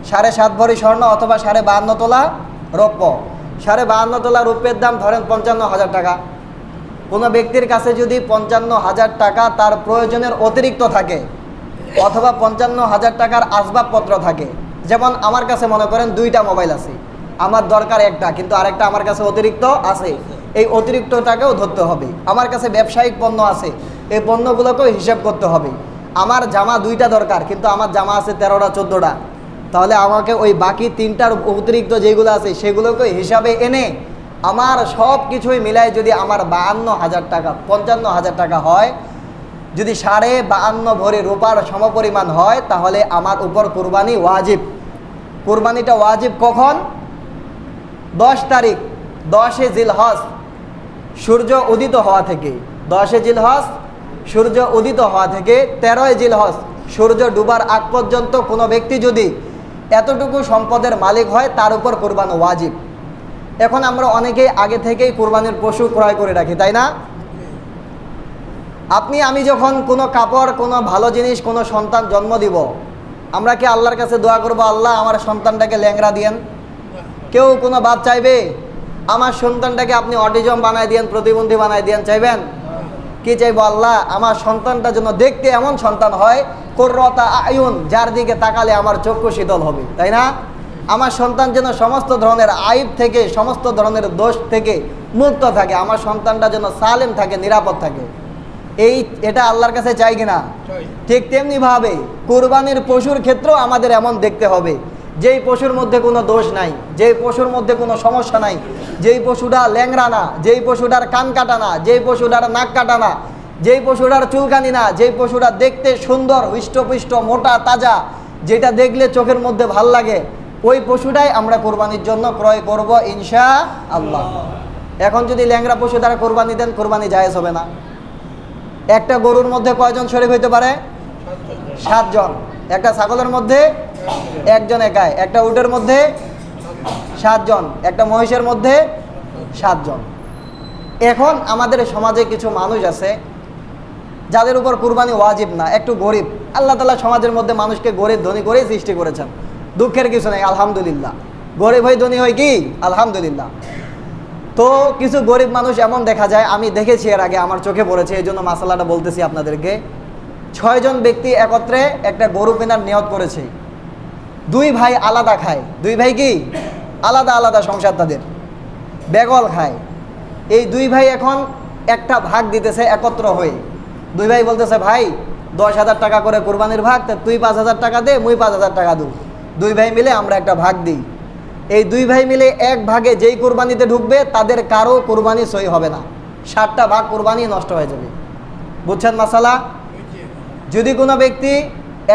7.5 ভরি স্বর্ণ অথবা 52.5 তোলা রৌপ্য। 52.5 তোলা রৌপ্যের দাম ধরেন 55,000 টাকা। কোনো ব্যক্তির কাছে যদি 55,000 টাকা তার প্রয়োজনের অতিরিক্ত থাকে অথবা 55,000 টাকার আসবাবপত্র থাকে, যেমন আমার কাছে মনে করেন 2টা মোবাইল আছে, আমার দরকার একটা, কিন্তু আরেকটা আমার কাছে অতিরিক্ত আছে, এই অতিরিক্তটাকেও ধরতে হবে। আমার কাছে ব্যবসায়িক পণ্য আছে, এই পণ্যগুলোকেও হিসাব করতে হবে। আমার জামা 2টা দরকার, কিন্তু আমার জামা আছে 13টা 14টা, তাহলে আমাকে ওই বাকি 3টার অতিরিক্ত যেগুলো আছে সেগুলোকে হিসাবে এনে আমার সব কিছুই মিলাই যদি আমার 52,000 টাকা 55,000 টাকা হয়, যদি 52.5 ভরি রূপার সমপরিমাণ হয়, তাহলে আমার উপর কুরবানি ওয়াজিব। কুরবানিটা ওয়াজিব কখন? 10 তারিখ 10 জিলহজ সূর্য উদিত হওয়া থেকে, 10 জিলহজ সূর্য উদিত হওয়া থেকে 13 জিলহজ সূর্য ডুবার আগ পর্যন্ত কোনো ব্যক্তি যদি এতটুকু সম্পদের মালিক হয়, তার উপর কুরবানি ওয়াজিব। এখন আমরা অনেকেই আগে থেকেই কুরবানির পশু ক্রয় করে রাখি, তাই না? আপনি আমি যখন কোনো কাপড়, কোনো ভালো জিনিস, কোনো সন্তান জন্ম দিব, আমরা কি আল্লাহর কাছে দোয়া করব, আল্লাহ আমার সন্তানটাকে ল্যাংড়া দিয়েন? কেউ কোনো বাপ চাইবে আমার সন্তানটাকে আপনি অটিজম বানায় দিয়েন, প্রতিবন্ধী বানায় দিয়েন? চাইবেন? কি চাইবো? আল্লাহ আমার সন্তানটা যেন দেখতে এমন সন্তান হয়, কুররাতা আয়ুন, যার দিকে তাকালে আমার চক্ষু শীতল হবে, তাই না? আমার সন্তান যেন সমস্ত ধরনের আইব থেকে, সমস্ত ধরনের দোষ থেকে মুক্ত থাকে, আমার সন্তানটা যেন সালেম থাকে, নিরাপদ থাকে। এটা আল্লাহর কাছে চাই কিনা? ঠিক তেমনি ভাবে কুরবানির পশুর ক্ষেত্রেও আমাদের এমন দেখতে হবে, যেই পশুর মধ্যে কোনো দোষ নাই, যেই পশুর মধ্যে কোনো সমস্যা নাই, যেই পশুটা ল্যাংড়া না, যেই পশুটার কান কাটা না, যেই পশুটার নাক কাটা না, যেই পশুটার চুলকানি না, যেই পশুটা দেখতে সুন্দর, হৃষ্টপুষ্ট, মোটা, তাজা, যেটা দেখলে চোখের মধ্যে ভাল লাগে, ওই পশুটাই আমরা কোরবানির জন্য ক্রয় করব ইনশাআল্লাহ। এখন যদি ল্যাংড়া পশু দ্বারা কোরবানি দেন, কোরবানি জায়েজ হবে না। একটা গরুর মধ্যে কয়জন শরীক হইতে পারে? 7 জন। একটা ছাগলের মধ্যে 1 জন একাই, একটা উটের মধ্যে 7 জন, একটা মহিষের মধ্যে 7 জন। এখন আমাদের সমাজে কিছু মানুষ আছে যাদের উপর কুরবানি ওয়াজিব না, একটু গরিব। আল্লাহ তাআলা সমাজের মধ্যে মানুষকে গরিব ধনী করেই সৃষ্টি করেছেন, দুঃখের কিছু নেই, আলহামদুলিল্লাহ। গরিব হয়ে ধনী হয় কি? আলহামদুলিল্লাহ। তো কিছু গরিব মানুষ এমন দেখা যায়, আমি দেখেছি এর আগে, আমার চোখে পড়েছে, এই জন্য মাসালাটা বলতেছি আপনাদেরকে। 6 জন ব্যক্তি একত্রে একটা গরু কেনার নিয়ত করেছে। 2 ভাই আলাদা খায়, 2 ভাই কি আলাদা আলাদা সংসার, তাদের বেগল খায়। এই 2 ভাই এখন একটা ভাগ দিতেছে একত্র হয়ে। 2 ভাই বলতেছে, ভাই 10,000 টাকা করে কোরবানির ভাগ, তা তুই 5,000 টাকা দে, মুই 5,000 টাকা দু, 2 ভাই মিলে আমরা একটা ভাগ দিই। এই 2 ভাই মিলে এক ভাগে যেই কোরবানিতে ঢুকবে তাদের কারো কোরবানি সই হবে না, 7টা ভাগ কোরবানি নষ্ট হয়ে যাবে। বুঝছেন মাসালা? যদি কোনো ব্যক্তি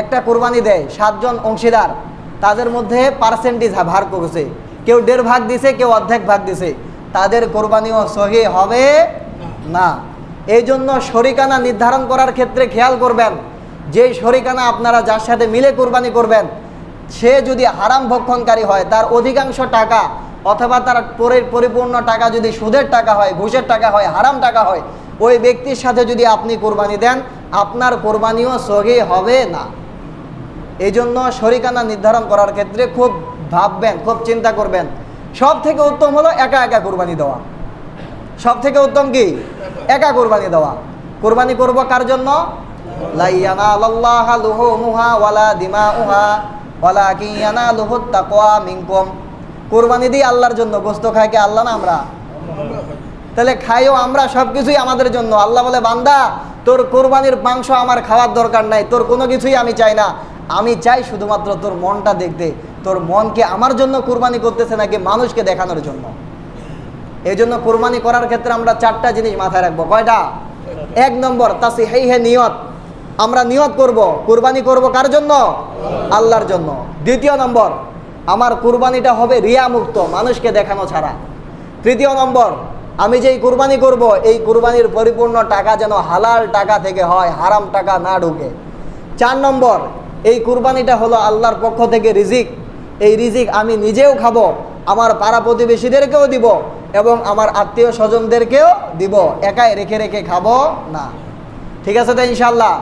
একটা কোরবানি দেয়, 7 জন অংশীদার, তাদের মধ্যে পার্সেন্টেজ ভাগ করেছে, কেউ 1.5 ভাগ দিছে, কেউ অর্ধেক ভাগ দিছে, তাদের কোরবানিও সহি হবে না। এই জন্য শরিকানা নির্ধারণ করার ক্ষেত্রে খেয়াল করবেন, যেই শরিকানা আপনারা যার সাথে মিলে কোরবানি করবেন, সে যদি হারাম ভক্ষণকারী হয়, তার অধিকাংশ টাকা অথবা তার পরিপূর্ণ টাকা যদি সুদের টাকা হয়, ঘুষের টাকা হয়, হারাম টাকা হয়, ওই ব্যক্তির সাথে যদি আপনি কোরবানি দেন, আপনার কোরবানিও সহি হবে না। এই জন্য শরিকানা নির্ধারণ করার ক্ষেত্রে খুব ভাববেন, খুব চিন্তা করবেন। সব থেকে উত্তম হলো একা একা কোরবানি দেওয়া। সব থেকে উত্তম কি? একা কোরবানি দেওয়া। কোরবানি করব কার জন্য? লা ইয়ানালাল্লাহু লুহুমুহা ওয়ালা দিমাউহা ওয়ালাকিন ইয়ানালুহুত তাকওয়া মিনকুম। কোরবানি দিই আল্লাহর জন্য। গোশত খায় কি আল্লাহ না আমরা? তাহলে খাইও আমরা, সব কিছুই আমাদের জন্য। আল্লাহ বলে, বান্দা তোর কোরবানির মাংস আমার খাওয়ার দরকার নাই, তোর কোনো কিছুই আমি চাই না, আমি চাই শুধুমাত্র তোর মনটা দেখতে, তোর মনকে আমার জন্য কোরবানি করতেছে নাকি মানুষকে দেখানোর জন্য। এই জন্য কোরবানি করার ক্ষেত্রে আমরা 4টা জিনিস মাথায় রাখবো। কয়টা? 1 নম্বর তাসহিহে নিয়ত, আমরা নিয়ত করব কোরবানি করব কার জন্য? আল্লাহর জন্য। 2 নম্বর, আমার কোরবানিটা হবে রিয়া মুক্ত, মানুষকে দেখানো ছাড়া। 3 নম্বর, আমি যেই কোরবানি করব, এই কোরবানির পরিপূর্ণ টাকা যেন হালাল টাকা থেকে হয়, হারাম টাকা না ঢুকে। 4 নম্বর, এই কোরবানিটা হলো আল্লাহর পক্ষ থেকে রিজিক, এই রিজিক আমি নিজেও খাবো, আমার পাড়া প্রতিবেশীদেরকেও দিব এবং আমার আত্মীয় স্বজনদেরকেও দিব, একাই রেখে রেখে খাবো না। ঠিক আছে তো ইনশাআল্লাহ?